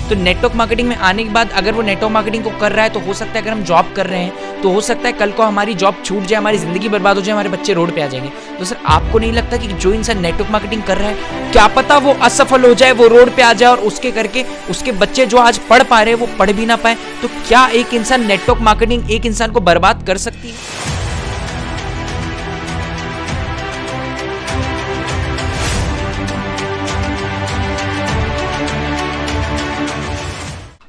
तो network marketing में आने के बाद अगर वो नेटवर्क मार्केटिंग को कर रहा है तो हो सकता है अगर हम जॉब कर रहे हैं तो हो सकता है कल को हमारी जॉब छूट जाए, हमारी ज़िंदगी बर्बाद हो जाए, हमारे बच्चे रोड पे आ जाएंगे। तो सर आपको नहीं लगता कि जो इंसान नेटवर्क मार्केटिंग कर रहा है क्या पता वो असफल हो जाए, वो रोड पे आ जाए और उसके करके उसके बच्चे जो आज पढ़ पा रहे हैं वो पढ़ भी ना पाए? तो क्या एक इंसान नेटवर्क मार्केटिंग एक इंसान को बर्बाद कर सकती है?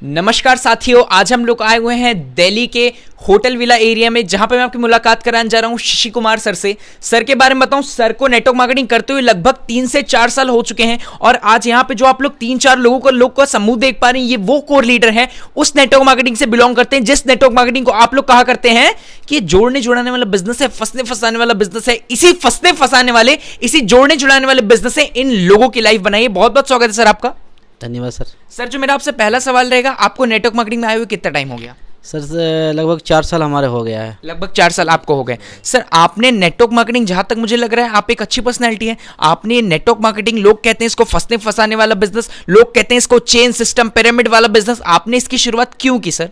नमस्कार साथियों, आज हम लोग आए हुए हैं दिल्ली के होटल विला एरिया में, जहां पे मैं आपकी मुलाकात कराने जा रहा हूं शशि कुमार सर से। सर के बारे में बताऊं, सर को नेटवर्क मार्केटिंग करते हुए लगभग 3 से 4 साल हो चुके हैं और आज यहां पे जो आप लोग 3-4 लोगों का समूह देख पा रहे हैं, ये वो कोर लीडर हैं, उस नेटवर्क मार्केटिंग से बिलोंग करते हैं जिस नेटवर्क मार्केटिंग को आप लोग कहा करते हैं कि ये जोड़ने जुड़ाने वाला बिजनेस है, फंसने फंसाने वाला बिजनेस है। इसी फंसने फंसाने वाले, इसी जोड़ने जुड़ाने वाले बिजनेस से इन लोगों की लाइफ बनाइए। बहुत बहुत स्वागत है सर आपका। धन्यवाद सर। सर जो मेरा आपसे पहला सवाल रहेगा, आपको नेटवर्क मार्केटिंग में आए हुए कितना टाइम हो गया? सर लगभग 4 साल हमारे हो गया है। लगभग 4 साल आपको हो गए। सर आपने नेटवर्क मार्केटिंग, जहां तक मुझे लग रहा है आप एक अच्छी पर्सनैलिटी है, आपने नेटवर्क मार्केटिंग, लोग कहते हैं इसको फंसने फंसाने वाला बिजनेस, लोग कहते हैं इसको चेन सिस्टम पिरामिड वाला बिजनेस, आपने इसकी शुरुआत क्यों की सर?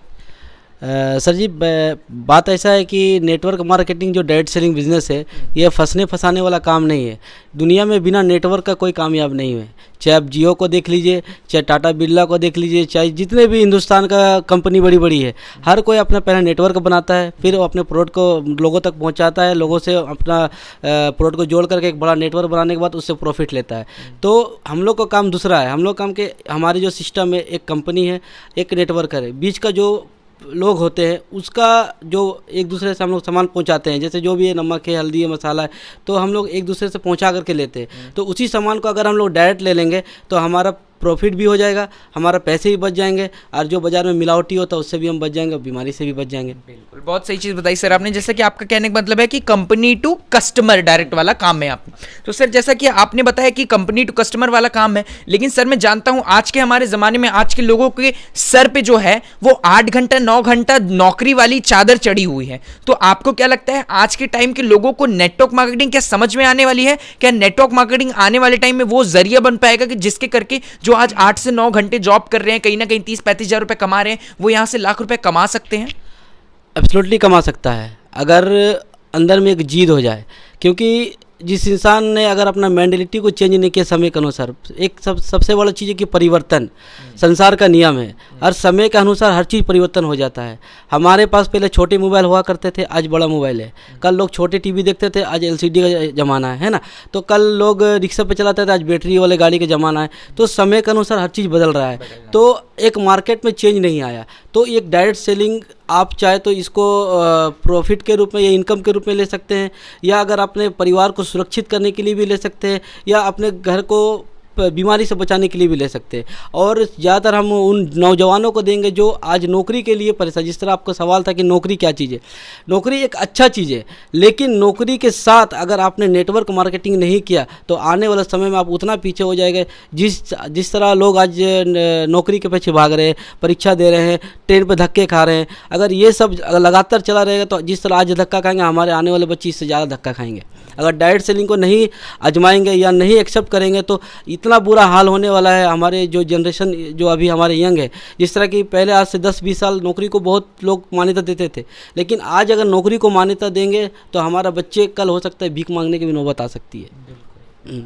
सर जी, बात ऐसा है कि नेटवर्क मार्केटिंग जो डायरेक्ट सेलिंग बिजनेस है, ये फंसने फंसाने वाला काम नहीं है। दुनिया में बिना नेटवर्क का कोई कामयाब नहीं है। चाहे आप जियो को देख लीजिए, चाहे टाटा बिरला को देख लीजिए, चाहे जितने भी हिंदुस्तान का कंपनी बड़ी बड़ी है, हर कोई अपना पहले नेटवर्क बनाता है, फिर वो अपने प्रोडक्ट को लोगों तक पहुंचाता है, लोगों से अपना प्रोडक्ट को जोड़ करके एक बड़ा नेटवर्क बनाने के बाद उससे प्रॉफिट लेता है। तो हम लोग का काम दूसरा है। हम लोग काम के हमारी जो सिस्टम है, एक कंपनी है, एक नेटवर्कर है, बीच का जो लोग होते हैं उसका जो एक दूसरे से हम लोग सामान पहुंचाते हैं, जैसे जो भी है नमक है, हल्दी है, मसाला है, तो हम लोग एक दूसरे से पहुंचा करके लेते हैं। तो उसी सामान को अगर हम लोग डायरेक्ट ले लेंगे तो हमारा प्रॉफिट भी हो जाएगा, हमारा पैसे भी बच जाएंगे, और जो बाजार में मिलावटी होता है उससे भी हम बच जाएंगे और बीमारी से भी बच जाएंगे। बिल्कुल, बहुत सही चीज़ बताई सर आपने। जैसा कि आपका कहने का मतलब है कि कंपनी टू कस्टमर डायरेक्ट वाला काम है आप। तो सर जैसा कि आपने बताया कि कंपनी टू कस्टमर वाला काम है, लेकिन सर मैं जानता हूं आज के हमारे ज़माने में आज के लोगों के सर पे जो है वो 8 घंटा 9 घंटा नौकरी वाली चादर चढ़ी हुई है। तो आपको क्या लगता है आज के टाइम के लोगों को नेटवर्क मार्केटिंग क्या समझ में आने वाली है? क्या नेटवर्क मार्केटिंग आने वाले टाइम में वो जरिया बन पाएगा कि जिसके करके जो आज 8 से 9 घंटे जॉब कर रहे हैं, कहीं ना कहीं 30-35 हज़ार रुपए कमा रहे हैं, वो यहाँ से लाख रुपए कमा सकते हैं? एब्सोल्युटली कमा सकता है, अगर अंदर में एक जीद हो जाए। क्योंकि जिस इंसान ने अगर अपना मेंटालिटी को चेंज नहीं किया समय के अनुसार, एक सबसे बड़ा चीज़ है कि परिवर्तन संसार का नियम है। हर समय के अनुसार हर चीज़ परिवर्तन हो जाता है। हमारे पास पहले छोटे मोबाइल हुआ करते थे, आज बड़ा मोबाइल है। कल लोग छोटे टीवी देखते थे, आज LCD का ज़माना है ना। तो कल लोग रिक्शा पे चलाते थे, आज बैटरी वाले गाड़ी का ज़माना है। तो समय के अनुसार हर चीज़ बदल रहा है। तो एक मार्केट में चेंज नहीं आया। तो एक डायरेक्ट सेलिंग आप चाहे तो इसको प्रॉफिट के रूप में या इनकम के रूप में ले सकते हैं, या अगर अपने परिवार को सुरक्षित करने के लिए भी ले सकते हैं, या अपने घर को बीमारी से बचाने के लिए भी ले सकते हैं। और ज़्यादातर हम उन नौजवानों को देंगे जो आज नौकरी के लिए परेशान। जिस तरह आपका सवाल था कि नौकरी क्या चीज़ है, नौकरी एक अच्छा चीज़ है, लेकिन नौकरी के साथ अगर आपने नेटवर्क मार्केटिंग नहीं किया तो आने वाले समय में आप उतना पीछे हो जाएंगे। जिस तरह लोग आज नौकरी के पीछे भाग रहे हैं, परीक्षा दे रहे हैं, ट्रेन पर धक्के खा रहे हैं, अगर ये सब लगातार चला रहेगा तो जिस तरह आज धक्का खाएंगे, हमारे आने वाले बच्चे इससे ज़्यादा धक्का खाएंगे। अगर डायरेक्ट सेलिंग को नहीं आजमाएंगे या नहीं एक्सेप्ट करेंगे तो इतना बुरा हाल होने वाला है। हमारे जो जनरेशन जो अभी हमारे यंग है, जिस तरह की पहले आज से 10-20 साल नौकरी को बहुत लोग मान्यता देते थे, लेकिन आज अगर नौकरी को मान्यता देंगे तो हमारा बच्चे कल हो सकता है भीख मांगने की भी नौबत आ सकती है।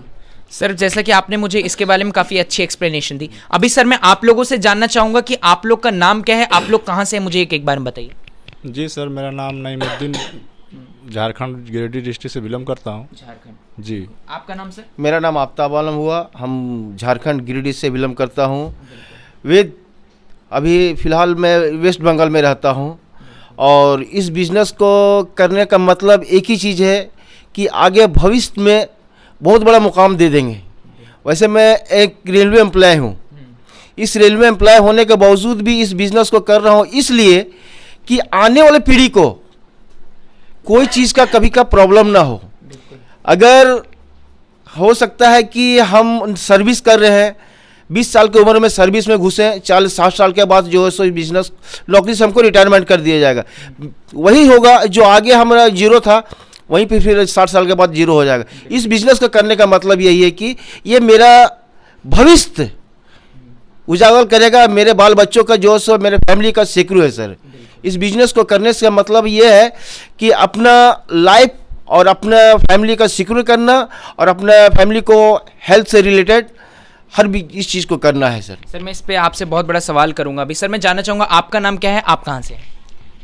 सर जैसा कि आपने मुझे इसके बारे में काफ़ी अच्छी एक्सप्लेनेशन दी, अभी सर मैं आप लोगों से जानना चाहूँगा कि आप लोग का नाम क्या है, आप लोग कहाँ से हैं, मुझे एक बार बताइए। जी सर, मेरा नाम नईमुद्दीन, झारखंड गिरिडीह डिस्ट्रिक्ट से बिलोंग करता हूँ। झारखंड जी। आपका नाम सर? मेरा नाम आफ्ताब आलम हुआ, हम झारखंड गिरिडीह से बिलोंग करता हूँ। वे अभी फ़िलहाल मैं वेस्ट बंगाल में रहता हूँ, और इस बिज़नेस को करने का मतलब एक ही चीज़ है कि आगे भविष्य में बहुत बड़ा मुकाम दे देंगे। वैसे मैं एक रेलवे एम्प्लॉय हूँ। इस रेलवे एम्प्लॉय होने के बावजूद भी इस बिज़नेस को कर रहा हूँ, इसलिए कि आने वाले पीढ़ी को कोई चीज़ का कभी का प्रॉब्लम ना हो। अगर हो सकता है कि हम सर्विस कर रहे हैं, 20 साल की उम्र में सर्विस में घुसे, 40-60 साल के बाद जो है सो बिजनेस नौकरी से हमको रिटायरमेंट कर दिया जाएगा। वही होगा जो आगे हमारा जीरो था, वहीं पे फिर 60 साल के बाद जीरो हो जाएगा। इस बिजनेस को करने का मतलब यही है कि ये मेरा भविष्य उजागर करेगा, मेरे बाल बच्चों का जो सो मेरे फैमिली का सिक्योर है सर। इस बिजनेस को करने से मतलब ये है कि अपना लाइफ और अपना फैमिली का सिक्योर करना और अपना फैमिली को हेल्थ से रिलेटेड हर भी इस चीज़ को करना है सर। सर मैं इस पे आपसे बहुत बड़ा सवाल करूंगा अभी। सर मैं जानना चाहूँगा आपका नाम क्या है, आप कहाँ से हैं?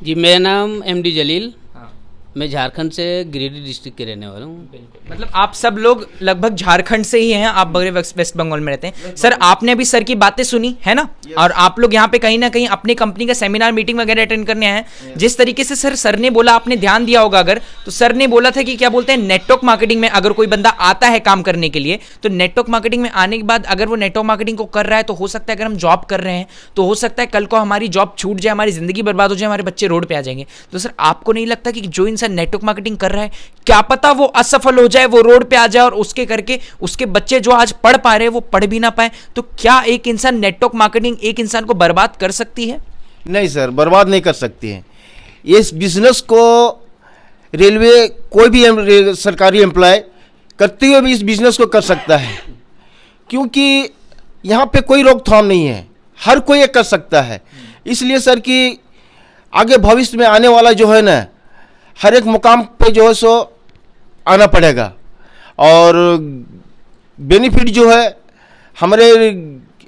जी मेरा नाम एमडी जलील, हाँ मैं झारखंड से गिरिडीह डिस्ट्रिक्ट के रहने वाला हूँ। मतलब आप सब लोग लगभग झारखंड से ही हैं, आप बगरे वेस्ट बंगाल में रहते हैं। सर आपने अभी सर की बातें सुनी है ना, और आप लोग यहाँ पे कहीं ना कहीं अपनी कंपनी का सेमिनार मीटिंग वगैरह अटेंड करने आए हैं। जिस तरीके से सर ने बोला, आपने ध्यान दिया होगा अगर, तो सर ने बोला था कि क्या बोलते हैं, नेटवर्क मार्केटिंग में अगर कोई बंदा आता है काम करने के लिए, तो नेटवर्क मार्केटिंग में आने के बाद अगर वो नेटवर्क मार्केटिंग को कर रहा है तो हो सकता है अगर हम जॉब कर रहे हैं तो हो सकता है कल को हमारी जॉब छूट जाए, हमारी जिंदगी बर्बाद हो जाए, हमारे बच्चे रोड पे आ जाएंगे। तो सर आपको नहीं लगता कि जो इंसान नेटवर्क मार्केटिंग कर रहा है, क्या पता वो असफल हो जाए, वो रोड पे आ जाए और उसके करके उसके बच्चे जो आज पढ़ पा रहे हैं वो पढ़ भी ना पाए? तो क्या एक इंसान नेटवर्क मार्केटिंग एक इंसान को बर्बाद कर सकती है? नहीं सर, बर्बाद नहीं कर सकती है। इस बिजनेस को रेलवे कोई भी सरकारी एम्प्लॉय करते हुए भी इस बिजनेस को कर सकता है, क्योंकि यहाँ पे कोई रोकथाम नहीं है, हर कोई ये कर सकता है। इसलिए सर कि आगे भविष्य में आने वाला जो है ना, हर एक मुकाम पे जो है सो आना पड़ेगा और बेनिफिट जो है हमारे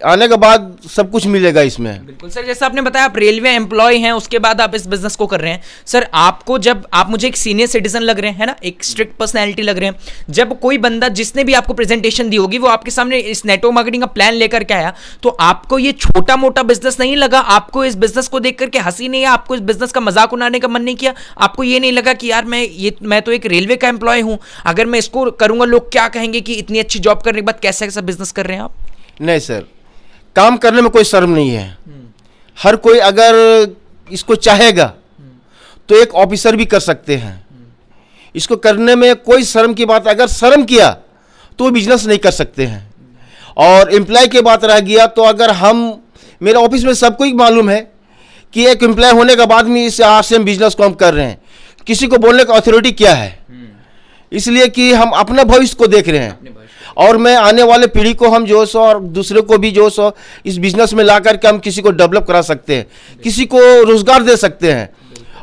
आने के बाद सब कुछ मिलेगा इसमें। बिल्कुल सर, जैसा आपने बताया आप रेलवे एम्प्लॉय हैं, उसके बाद आप इस बिजनेस को कर रहे हैं। सर आपको जब आप मुझे एक सीनियर सिटीजन लग रहे हैं, है ना, एक स्ट्रिक्ट पर्सनैलिटी लग रहे हैं, जब कोई बंदा जिसने भी आपको प्रेजेंटेशन दी होगी वो आपके सामने इस नेटवर्क मार्केटिंग का प्लान लेकर के आया, तो आपको ये छोटा मोटा बिजनेस नहीं लगा? आपको इस बिजनेस को देख करके हंसी नहीं, आपको इस बिजनेस का मजाक उड़ाने का मन नहीं किया? आपको ये नहीं लगा कि यार मैं तो एक रेलवे का एम्प्लॉय हूं, अगर मैं इसको करूंगा लोग क्या कहेंगे कि इतनी अच्छी जॉब करने के बाद कैसा कैसा बिजनेस कर रहे हैं आप? नहीं सर, काम करने में कोई शर्म नहीं है। हर कोई अगर इसको चाहेगा तो एक ऑफिसर भी कर सकते हैं। इसको करने में कोई शर्म की बात, अगर शर्म किया तो वो बिजनेस नहीं कर सकते हैं। और एम्प्लॉय की बात रह गया तो अगर हम, मेरे ऑफिस में सबको ही मालूम है कि एक एम्प्लॉय होने के बाद में इस आरसीएम बिजनेस को हम कर रहे हैं, किसी को बोलने का अथॉरिटी क्या है, इसलिए कि हम अपना भविष्य को देख रहे हैं और मैं आने वाले पीढ़ी को हम जो सो और दूसरे को भी जो सो इस बिजनेस में ला करके हम किसी को डेवलप करा सकते हैं, किसी को रोजगार दे सकते हैं।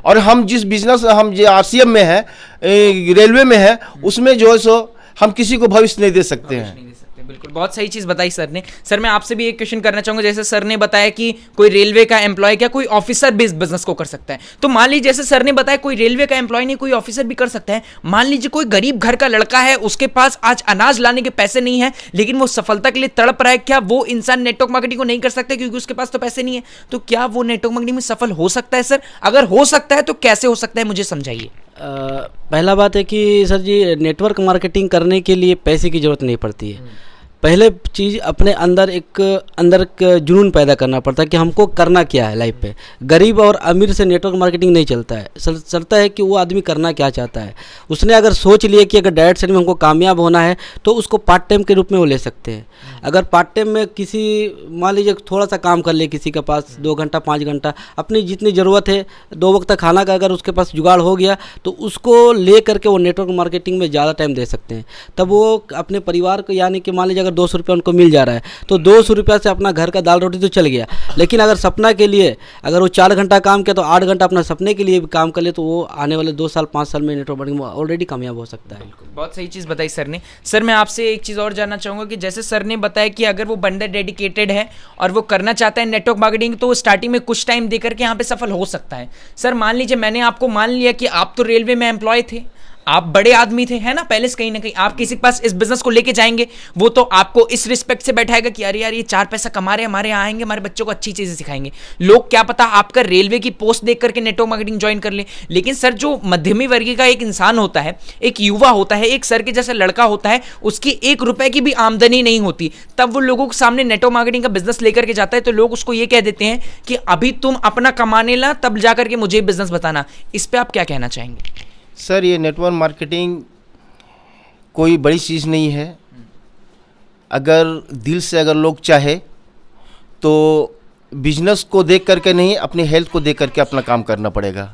और हम जिस बिजनेस हम जो आरसीएम में है, रेलवे में है, उसमें जो है सो हम किसी को भविष्य नहीं दे सकते हैं। बिल्कुल, बहुत सही चीज़ बताई सर ने। सर मैं आपसे भी एक क्वेश्चन करना चाहूँगा, जैसे सर ने बताया कि कोई रेलवे का एम्प्लॉय क्या कोई ऑफिसर भी इस बिजनेस को कर सकता है, तो मान लीजिए जैसे सर ने बताया कोई रेलवे का एम्प्लॉय नहीं, कोई ऑफिसर भी कर सकता है। मान लीजिए कोई गरीब घर का लड़का है, उसके पास आज अनाज लाने के पैसे नहीं है, लेकिन वो सफलता के लिए तड़प रहा है, क्या वो इंसान नेटवर्क मार्केटिंग को नहीं कर सकता क्योंकि उसके पास तो पैसे नहीं है? तो क्या वो नेटवर्क मार्केटिंग में सफल हो सकता है सर? अगर हो सकता है तो कैसे हो सकता है, मुझे समझाइए। पहला बात है कि सर जी, नेटवर्क मार्केटिंग करने के लिए पैसे की ज़रूरत नहीं पड़ती है। पहले चीज़ अपने अंदर एक जुनून पैदा करना पड़ता है कि हमको करना क्या है लाइफ पे। गरीब और अमीर से नेटवर्क मार्केटिंग नहीं चलता है, चलता है कि वो आदमी करना क्या चाहता है। उसने अगर सोच लिया कि अगर डायरेक्ट सेल में हमको कामयाब होना है तो उसको पार्ट टाइम के रूप में वो ले सकते हैं। अगर पार्ट टाइम में किसी, मान लीजिए थोड़ा सा काम कर ले किसी के पास 2 घंटा 5 घंटा, अपनी जितनी ज़रूरत है 2 वक्त तक खाना का अगर उसके पास जुगाड़ हो गया तो उसको ले करके वो नेटवर्क मार्केटिंग में ज़्यादा टाइम दे सकते हैं। तब वो अपने परिवार को, यानी कि मान लीजिए अगर 200 रुपया उनको मिल जा रहा है तो 200 रुपया से अपना घर का दाल रोटी तो चल गया, लेकिन अगर सपना के लिए अगर वो 4 घंटा काम किया तो 8 घंटा अपना सपने के लिए भी काम कर ले तो वो आने वाले 2 साल 5 साल में नेटवर्क मार्केटिंग में ऑलरेडी कामयाब हो सकता है। बहुत सही चीज़ बताई सर ने। सर मैं आपसे एक चीज़ और जानना चाहूँगा कि जैसे सर ने बताया कि अगर वो बंदा डेडिकेटेड है और वो करना चाहता है नेटवर्क मार्केटिंग, तो स्टार्टिंग में कुछ टाइम देकर के यहाँ पे सफल हो सकता है। सर मान लीजिए मैंने आपको मान लिया कि आप तो रेलवे में एम्प्लॉय थे, आप बड़े आदमी थे, है ना, पहले से कहीं ना कहीं आप किसी के पास इस बिजनेस को लेके जाएंगे, वो तो आपको इस रिस्पेक्ट से बैठाएगा कि अरे यार ये 4 पैसा कमा रहे हैं, हमारे यहाँ आएंगे, हमारे बच्चों को अच्छी चीजें सिखाएंगे। लोग क्या पता आपका रेलवे की पोस्ट देख करके नेटवर्क मार्केटिंग ज्वाइन कर ले। लेकिन सर जो मध्यमी वर्गीय का एक इंसान होता है, एक युवा होता है, एक सर के जैसा लड़का होता है, उसकी 1 रुपए की भी आमदनी नहीं होती, तब वो लोगों के सामने नेटवर्क मार्केटिंग का बिजनेस लेकर के जाता है, तो लोग उसको ये कह देते हैं कि अभी तुम अपना कमाने ला, तब जाकर के मुझे बिजनेस बताना। इस पर आप क्या कहना चाहेंगे? सर ये नेटवर्क मार्केटिंग कोई बड़ी चीज़ नहीं है। अगर दिल से अगर लोग चाहे तो बिजनेस को देख करके नहीं, अपनी हेल्थ को देख करके अपना काम करना पड़ेगा।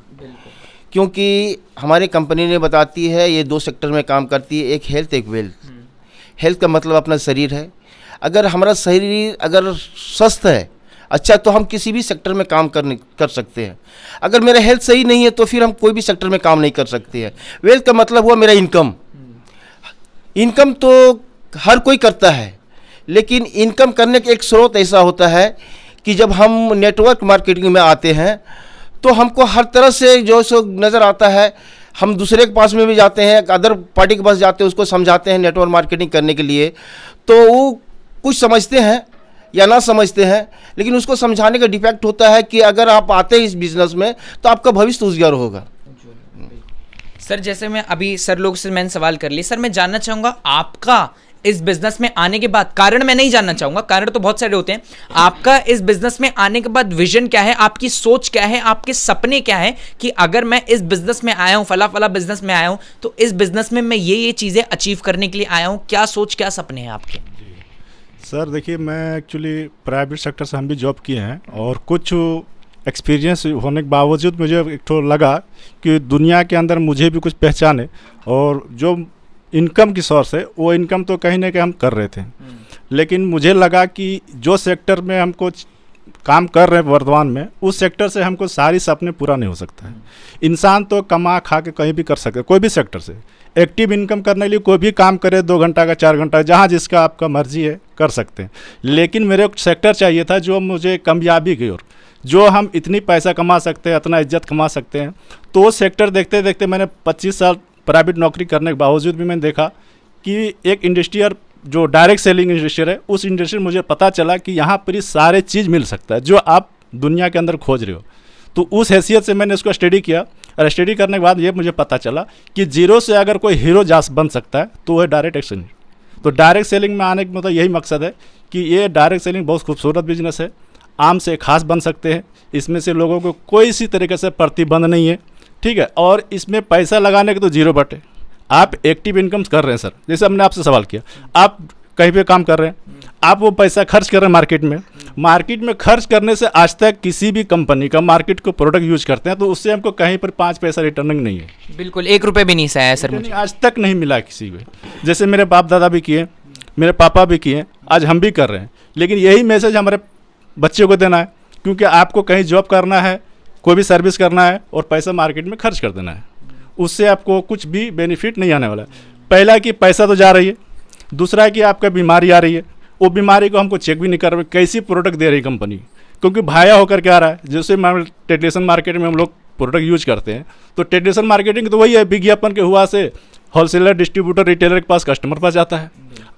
क्योंकि हमारी कंपनी ने बताती है ये 2 सेक्टर में काम करती है, एक हेल्थ एक वेल्थ। हेल्थ का मतलब अपना शरीर है। अगर हमारा शरीर अगर स्वस्थ है अच्छा, तो हम किसी भी सेक्टर में काम कर सकते हैं। अगर मेरा हेल्थ सही नहीं है तो फिर हम कोई भी सेक्टर में काम नहीं कर सकते हैं। वेल्थ का मतलब हुआ मेरा इनकम। इनकम तो हर कोई करता है, लेकिन इनकम करने का एक स्रोत ऐसा होता है कि जब हम नेटवर्क मार्केटिंग में आते हैं तो हमको हर तरह से जो सो नज़र आता है। हम दूसरे के पास में भी जाते हैं, अदर पार्टी के पास जाते हैं, उसको समझाते हैं नेटवर्क मार्केटिंग करने के लिए, तो वो कुछ समझते हैं या ना समझते हैं, लेकिन उसको समझाने का डिफेक्ट होता है कि अगर आप आते हैं इस बिज़नेस में तो आपका भविष्य उज्जवल होगा। सर जैसे मैं अभी सर लोग से मैंने सवाल कर ली, सर मैं जानना चाहूँगा आपका इस बिजनेस में आने के बाद, कारण मैं नहीं जानना चाहूँगा, कारण तो बहुत सारे होते हैं, आपका इस बिजनेस में आने के बाद विजन क्या है, आपकी सोच क्या है, आपके सपने क्या है कि अगर मैं इस बिजनेस में आया हूँ, फला बिजनेस में आया हूँ, तो इस बिजनेस में मैं ये चीज़ें अचीव करने के लिए आया हूँ, क्या सोच क्या सपने हैं आपके? सर देखिए, मैं एक्चुअली प्राइवेट सेक्टर से हम भी जॉब किए हैं और कुछ एक्सपीरियंस होने के बावजूद मुझे एक तो लगा कि दुनिया के अंदर मुझे भी कुछ पहचाने, और जो इनकम की सोर्स है वो इनकम तो कहीं ना कहीं हम कर रहे थे, लेकिन मुझे लगा कि जो सेक्टर में हमको काम कर रहे हैं वर्तमान में, उस सेक्टर से हमको सारी सपने पूरा नहीं हो सकता है। इंसान तो कमा खा के कहीं भी कर सकता है, कोई भी सेक्टर से एक्टिव इनकम करने के लिए कोई भी काम करे, 2 घंटा का 4 घंटा, जहाँ जिसका आपका मर्जी है कर सकते हैं। लेकिन मेरे को सेक्टर चाहिए था जो मुझे कामयाबी की ओर, जो हम इतनी पैसा कमा सकते हैं, इतना इज्जत कमा सकते हैं। तो वो सेक्टर देखते देखते मैंने 25 साल प्राइवेट नौकरी करने के बावजूद भी मैंने देखा कि एक इंडस्ट्रियल जो डायरेक्ट सेलिंग इंडस्ट्री है, उस इंडस्ट्री में मुझे पता चला कि यहाँ पर ही सारे चीज़ मिल सकता है जो आप दुनिया के अंदर खोज रहे हो। तो उस हैसियत से मैंने इसको स्टडी किया, और स्टडी करने के बाद ये मुझे पता चला कि जीरो से अगर कोई हीरो जास बन सकता है तो वह डायरेक्ट एक्शन। तो डायरेक्ट सेलिंग में आने का मतलब यही मकसद है कि ये डायरेक्ट सेलिंग बहुत खूबसूरत बिजनेस है, आम से खास बन सकते हैं, इसमें से लोगों को कोई इसी तरीके से प्रतिबंध नहीं है, ठीक है। और इसमें पैसा लगाने के तो जीरो बटे, आप एक्टिव इनकम कर रहे हैं सर। जैसे हमने आपसे सवाल किया, आप कहीं पे काम कर रहे हैं, आप वो पैसा खर्च कर रहे हैं मार्केट में खर्च करने से आज तक किसी भी कंपनी का मार्केट को प्रोडक्ट यूज करते हैं तो उससे हमको कहीं पर 5 पैसा रिटर्निंग नहीं है। बिल्कुल 1 रुपये भी नहीं से आया सर मुझे, आज तक नहीं मिला किसी को। जैसे मेरे बाप दादा भी किए, मेरे पापा भी किए, आज हम भी कर रहे हैं। लेकिन यही मैसेज हमारे बच्चों को देना है, क्योंकि आपको कहीं जॉब करना है, कोई भी सर्विस करना है और पैसा मार्केट में खर्च कर देना है, उससे आपको कुछ भी बेनिफिट नहीं आने वाला है। पहला कि पैसा तो जा रही है, दूसरा है कि आपका बीमारी आ रही है, वो बीमारी को हमको चेक भी नहीं कर रहे कैसी प्रोडक्ट दे रही कंपनी, क्योंकि भाया होकर के आ रहा है। जैसे ट्रेडिशनल मार्केट में हम लोग प्रोडक्ट यूज करते हैं, तो ट्रेडिशनल मार्केटिंग तो वही है, विज्ञापन के हुआ से होलसेलर, डिस्ट्रीब्यूटर, रिटेलर के पास कस्टमर पास जाता है।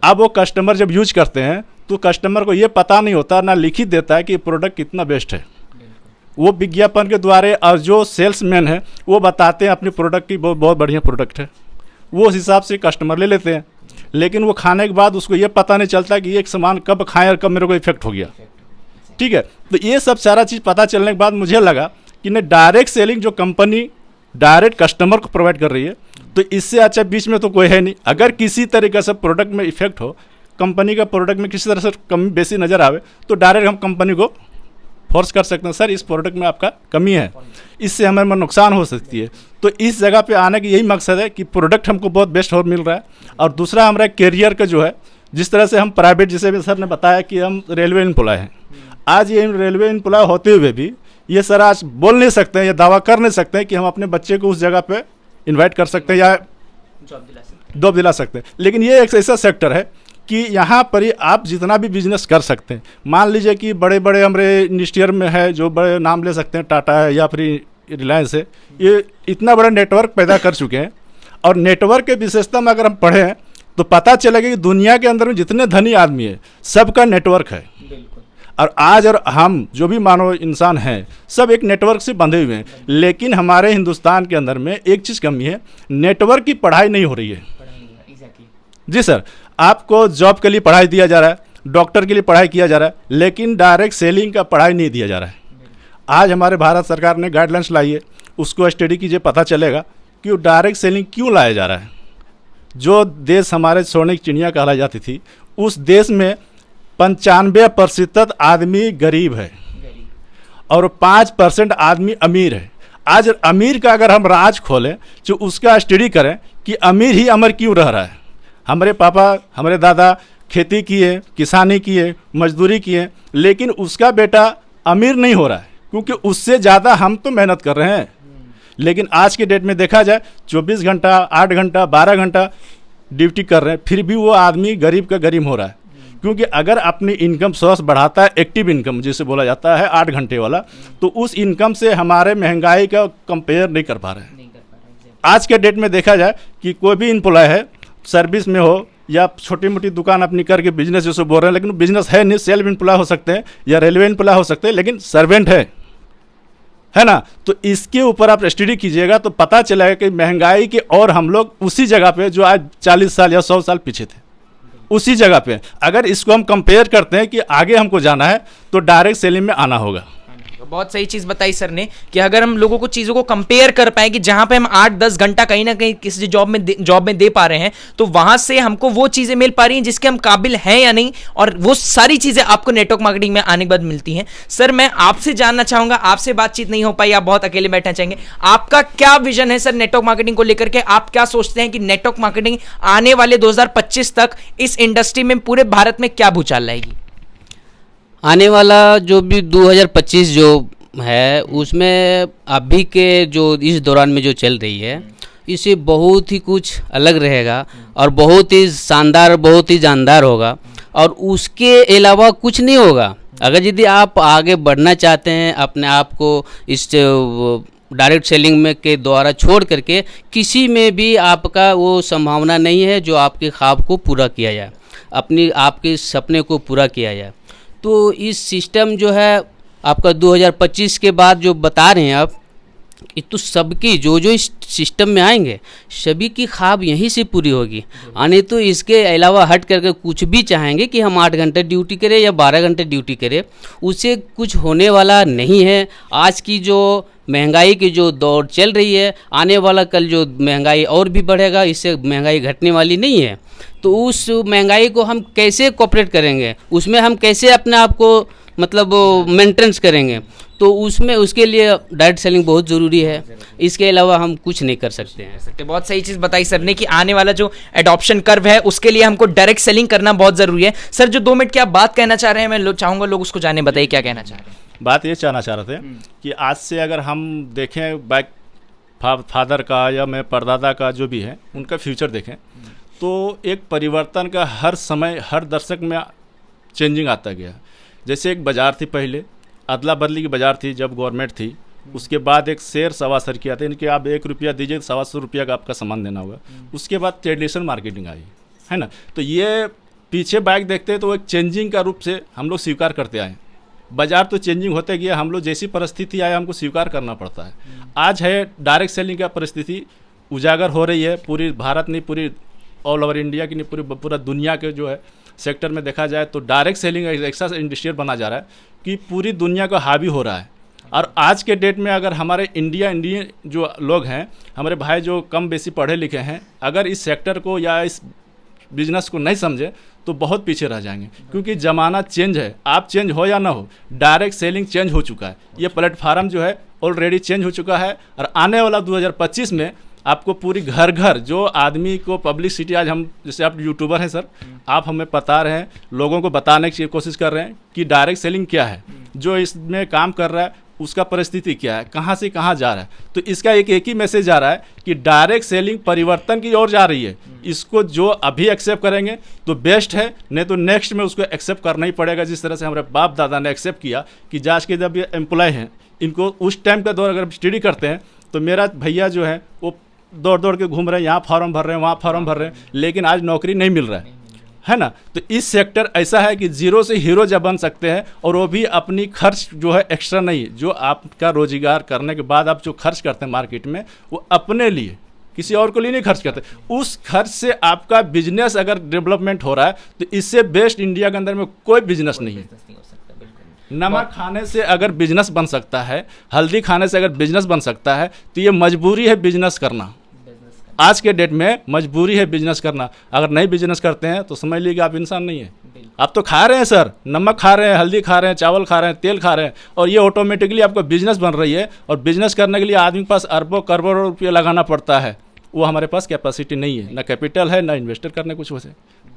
अब वो कस्टमर जब यूज करते हैं तो कस्टमर को ये पता नहीं होता, ना लिखित देता है कि प्रोडक्ट कितना बेस्ट है। वो विज्ञापन के द्वारा, और जो सेल्समैन है वो बताते हैं अपनी प्रोडक्ट की बहुत बढ़िया प्रोडक्ट है, वो उस हिसाब से कस्टमर ले लेते हैं। लेकिन वो खाने के बाद उसको ये पता नहीं चलता कि ये सामान कब खाएं और कब मेरे को इफेक्ट हो गया, ठीक है। तो ये सब सारा चीज़ पता चलने के बाद मुझे लगा कि नहीं, डायरेक्ट सेलिंग जो कंपनी डायरेक्ट कस्टमर को प्रोवाइड कर रही है, तो इससे अच्छा बीच में तो कोई है नहीं। अगर किसी तरीके से प्रोडक्ट में इफेक्ट हो, कंपनी का प्रोडक्ट में किसी तरह से कमी बेसी नज़र आवे, तो डायरेक्ट हम कंपनी को फोर्स कर सकते हैं, सर इस प्रोडक्ट में आपका कमी है, इससे हमें नुकसान हो सकती है। तो इस जगह पे आने की यही मकसद है कि प्रोडक्ट हमको बहुत बेस्ट और मिल रहा है। और दूसरा हमारा कैरियर का जो है, जिस तरह से हम प्राइवेट, जैसे भी सर ने बताया कि हम रेलवे एम्प्लॉय हैं, आज ये रेलवे एम्प्लॉय होते हुए भी ये सर आज बोल नहीं सकते हैं, ये दावा कर नहीं सकते हैं कि हम अपने बच्चे को उस जगह पे इन्वाइट कर सकते हैं या जॉब दिला सकते हैं। लेकिन ये एक ऐसा सेक्टर है कि यहाँ पर ही आप जितना भी बिजनेस कर सकते हैं। मान लीजिए कि बड़े बड़े हमारे इंडस्ट्रियल में है, जो बड़े नाम ले सकते हैं, टाटा है या फिर रिलायंस है, ये इतना बड़ा नेटवर्क पैदा कर चुके हैं। और नेटवर्क के विशेषता में अगर हम पढ़ें तो पता चलेगा कि दुनिया के अंदर में जितने धनी आदमी है सबका नेटवर्क है। और आज और हम जो भी मानव इंसान हैं सब एक नेटवर्क से बंधे हुए हैं। लेकिन हमारे हिंदुस्तान के अंदर में एक चीज़ कमी है, नेटवर्क की पढ़ाई नहीं हो रही है। जी सर, आपको जॉब के लिए पढ़ाई दिया जा रहा है, डॉक्टर के लिए पढ़ाई किया जा रहा है, लेकिन डायरेक्ट सेलिंग का पढ़ाई नहीं दिया जा रहा है। आज हमारे भारत सरकार ने गाइडलाइंस लाई है, उसको स्टडी कीजिए, पता चलेगा कि वो डायरेक्ट सेलिंग क्यों लाया जा रहा है। जो देश हमारे सोने की चिड़िया कहलाई जाती थी, उस देश में 95% आदमी गरीब है और 5% आदमी अमीर है। आज अमीर का अगर हम राज खोलें, जो उसका स्टडी करें कि अमीर ही अमर क्यों रह रहा है। हमारे पापा, हमारे दादा खेती की है, किसानी की है, मजदूरी की है, लेकिन उसका बेटा अमीर नहीं हो रहा है क्योंकि उससे ज़्यादा हम तो मेहनत कर रहे हैं। लेकिन आज के डेट में देखा जाए 24 घंटा, 8 घंटा, 12 घंटा ड्यूटी कर रहे हैं, फिर भी वो आदमी गरीब का गरीब हो रहा है। क्योंकि अगर अपनी इनकम सोर्स बढ़ाता है, एक्टिव इनकम जिसे बोला जाता है 8 घंटे वाला, तो उस इनकम से हमारे महंगाई का कंपेयर नहीं कर पा रहे हैं। आज के डेट में देखा जाए कि कोई भी एम्प्लॉय है, सर्विस में हो या छोटी मोटी दुकान अपनी करके बिजनेस जैसे बोल रहे हैं, लेकिन बिजनेस है नहीं, सेल्फ एम्प्लॉय हो सकते हैं या रेलवे एम्प्लॉय हो सकते हैं, लेकिन सर्वेंट है ना। तो इसके ऊपर आप स्टडी कीजिएगा तो पता चलेगा कि महंगाई के और हम लोग उसी जगह पे जो आज 40 साल या 100 साल पीछे थे, उसी जगह पे। अगर इसको हम कंपेयर करते हैं कि आगे हमको जाना है तो डायरेक्ट सेलिंग में आना होगा। बहुत सही चीज बताई सर ने कि अगर हम लोगों को चीजों को कंपेयर कर पाए कि जहां पे हम 8-10 घंटा कहीं ना कहीं किसी जॉब में दे पा रहे हैं, तो वहां से हमको वो चीजें मिल पा रही हैं जिसके हम काबिल हैं या नहीं, और वो सारी चीजें आपको नेटवर्क मार्केटिंग में आने के बाद मिलती हैं। सर मैं आपसे जानना चाहूंगा, आपसे बातचीत नहीं हो पाई, आप बहुत अकेले बैठना चाहेंगे, आपका क्या विजन है सर नेटवर्क मार्केटिंग को लेकर के? आप क्या सोचते हैं कि नेटवर्क मार्केटिंग आने वाले 2025 तक इस इंडस्ट्री में पूरे भारत में क्या भूचाल लाएगी? आने वाला जो भी 2025 जो है उसमें अभी के जो इस दौरान में जो चल रही है, इससे बहुत ही कुछ अलग रहेगा और बहुत ही शानदार, बहुत ही जानदार होगा, और उसके अलावा कुछ नहीं होगा। अगर यदि आप आगे बढ़ना चाहते हैं, अपने आप को इस डायरेक्ट सेलिंग में के द्वारा छोड़ करके किसी में भी आपका वो संभावना नहीं है जो आपके ख्वाब को पूरा किया जाए, आपके सपने को पूरा किया जाए। तो इस सिस्टम जो है आपका 2025 के बाद जो बता रहे हैं आप, ये तो सबकी जो इस सिस्टम में आएंगे सभी की ख्वाब यहीं से पूरी होगी। आने तो इसके अलावा हट करके कुछ भी चाहेंगे कि हम 8 घंटे ड्यूटी करें या 12 घंटे ड्यूटी करें, उससे कुछ होने वाला नहीं है। आज की जो महंगाई की जो दौर चल रही है, आने वाला कल जो महंगाई और भी बढ़ेगा, इससे महंगाई घटने वाली नहीं है। तो उस महंगाई को हम कैसे कोऑपरेट करेंगे, उसमें हम कैसे अपने आप को मतलब मेंटेनेंस करेंगे, तो उसमें उसके लिए डायरेक्ट सेलिंग बहुत ज़रूरी है। इसके अलावा हम कुछ नहीं कर सकते हैं। बहुत सही चीज़ बताई सर ने कि आने वाला जो एडॉप्शन कर्व है उसके लिए हमको डायरेक्ट सेलिंग करना बहुत ज़रूरी है। सर जो 2 मिनट की आप बात कहना चाह रहे हैं, मैं चाहूँगा लोग उसको जाने, बताइए क्या कहना चाह रहे हैं। बात ये चाहना चाह रहे थे कि आज से अगर हम देखें बैक फादर का या मैं परदादा का जो भी है उनका फ्यूचर देखें, तो एक परिवर्तन का हर समय हर दशक में चेंजिंग आता गया। जैसे एक बाज़ार थी, पहले अदला बदली की बाज़ार थी जब गवर्नमेंट थी, उसके बाद एक शेर सवा सर किया था, इनके आप 1 रुपया दीजिए तो 125 रुपया का आपका सामान देना होगा। उसके बाद ट्रेडिशनल मार्केटिंग आई है ना। तो ये पीछे बैक देखते हैं तो एक चेंजिंग का रूप से हम लोग स्वीकार करते आए। बाज़ार तो चेंजिंग होते गया, हम लोग जैसी परिस्थिति आए हमको स्वीकार करना पड़ता है। आज है डायरेक्ट सेलिंग का परिस्थिति उजागर हो रही है, पूरी भारत नहीं, पूरी ऑल ओवर इंडिया की नहीं, पूरा दुनिया के जो है सेक्टर में देखा जाए तो डायरेक्ट सेलिंग ऐसा इंडस्ट्रियल बना जा रहा है कि पूरी दुनिया का हावी हो रहा है। और आज के डेट में अगर हमारे इंडियन जो लोग हैं, हमारे भाई जो कम बेसी पढ़े लिखे हैं, अगर इस सेक्टर को या इस बिजनेस को नहीं समझे तो बहुत पीछे रह जाएंगे, क्योंकि ज़माना चेंज है। आप चेंज हो या ना हो, डायरेक्ट सेलिंग चेंज हो चुका है, ये प्लेटफार्म जो है ऑलरेडी चेंज हो चुका है। और आने वाला 2025 में आपको पूरी घर घर जो आदमी को पब्लिसिटी, आज हम जैसे आप यूट्यूबर हैं सर, आप हमें बता रहे हैं, लोगों को बताने की कोशिश कर रहे हैं कि डायरेक्ट सेलिंग क्या है, जो इसमें काम कर रहा है उसका परिस्थिति क्या है, कहाँ से कहाँ जा रहा है। तो इसका एक ही मैसेज आ रहा है कि डायरेक्ट सेलिंग परिवर्तन की ओर जा रही है। इसको जो अभी एक्सेप्ट करेंगे तो बेस्ट है, नहीं तो नेक्स्ट में उसको एक्सेप्ट करना ही पड़ेगा। जिस तरह से हमारे बाप दादा ने एक्सेप्ट किया कि जांच के जब ये एम्प्लॉय हैं, इनको उस टाइम का दौर अगर स्टडी करते हैं तो मेरा भैया जो है वो दौड़ दौड़ के घूम रहे हैं, यहाँ फॉर्म भर रहे हैं, वहाँ फॉर्म भर रहे हैं, लेकिन आज नौकरी नहीं मिल रहा है ना। तो इस सेक्टर ऐसा है कि जीरो से हीरो जब बन सकते हैं, और वो भी अपनी खर्च जो है एक्स्ट्रा नहीं, जो आपका रोजगार करने के बाद आप जो खर्च करते हैं मार्केट में, वो अपने लिए, किसी और को लिए नहीं खर्च करते। उस खर्च से आपका बिजनेस अगर डेवलपमेंट हो रहा है तो इससे बेस्ट इंडिया के अंदर में कोई बिजनेस नहीं है। नमक खाने से अगर बिजनेस बन सकता है, हल्दी खाने से अगर बिजनेस बन सकता है, तो ये मजबूरी है बिजनेस करना। आज के डेट में मजबूरी है बिजनेस करना। अगर नहीं बिजनेस करते हैं तो समझ लीजिए आप इंसान नहीं है। आप तो खा रहे हैं सर, नमक खा रहे हैं, हल्दी खा रहे हैं, चावल खा रहे हैं, तेल खा रहे हैं, और ये ऑटोमेटिकली आपका बिजनेस बन रही है। और बिजनेस करने के लिए आदमी के पास अरबों करोड़ों रुपये लगाना पड़ता है, वो हमारे पास कैपेसिटी नहीं है, ना कैपिटल है, ना इन्वेस्टर करने कुछ वैसे।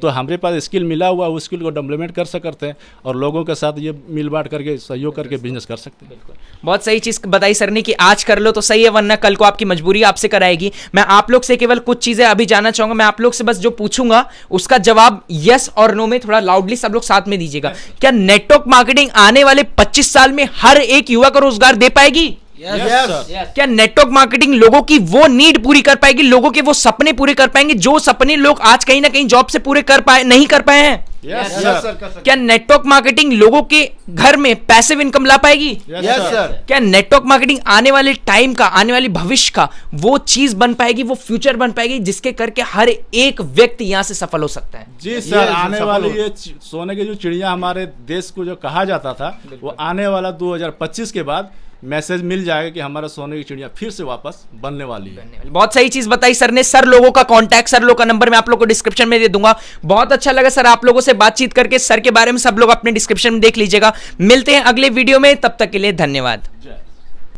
तो हमारे पास स्किल मिला हुआ, उस स्किल को डेवलपमेंट कर सकते हैं और लोगों के साथ ये मिल बांट करके सहयोग करके बिजनेस कर सकते हैं। बहुत सही चीज बताई सर ने कि आज कर लो तो सही है, वरना कल को आपकी मजबूरी आपसे कराएगी। मैं आप लोग से केवल कुछ चीजें अभी जानना चाहूंगा, मैं आप लोग से बस जो पूछूंगा उसका जवाब यस और नो में थोड़ा लाउडली सब लोग साथ में दीजिएगा। क्या नेटवर्क मार्केटिंग आने वाले 25 साल में हर एक युवा को रोजगार दे पाएगी? क्या नेटवर्क मार्केटिंग लोगों की वो नीड पूरी कर पाएगी, लोगों के वो सपने पूरे कर पाएंगे जो सपने लोग आज कहीं ना कहीं जॉब से पूरे नहीं कर पाए हैं? क्या नेटवर्क मार्केटिंग लोगों के घर में पैसिव इनकम ला पाएगी? Yes sir. क्या नेटवर्क मार्केटिंग आने वाले टाइम का, आने वाली भविष्य का वो चीज बन पाएगी, वो फ्यूचर बन पाएगी जिसके करके हर एक व्यक्ति यहां से सफल हो सकता है? जी सर, आने वाली ये सोने की जो चिड़िया हमारे देश को जो कहा जाता था, वो आने वाला 2025 के बाद मैसेज मिल जाएगा कि हमारा सोने की चिड़िया फिर से वापस बनने वाली है। बहुत सही चीज बताई सर ने। सर लोगों का कांटेक्ट, सर लोगों का नंबर मैं आप लोगों को डिस्क्रिप्शन में दे दूंगा। बहुत अच्छा लगा सर आप लोगों से बातचीत करके। सर के बारे में सब लोग अपने डिस्क्रिप्शन में देख लीजिएगा। मिलते हैं अगले वीडियो में, तब तक के लिए धन्यवाद।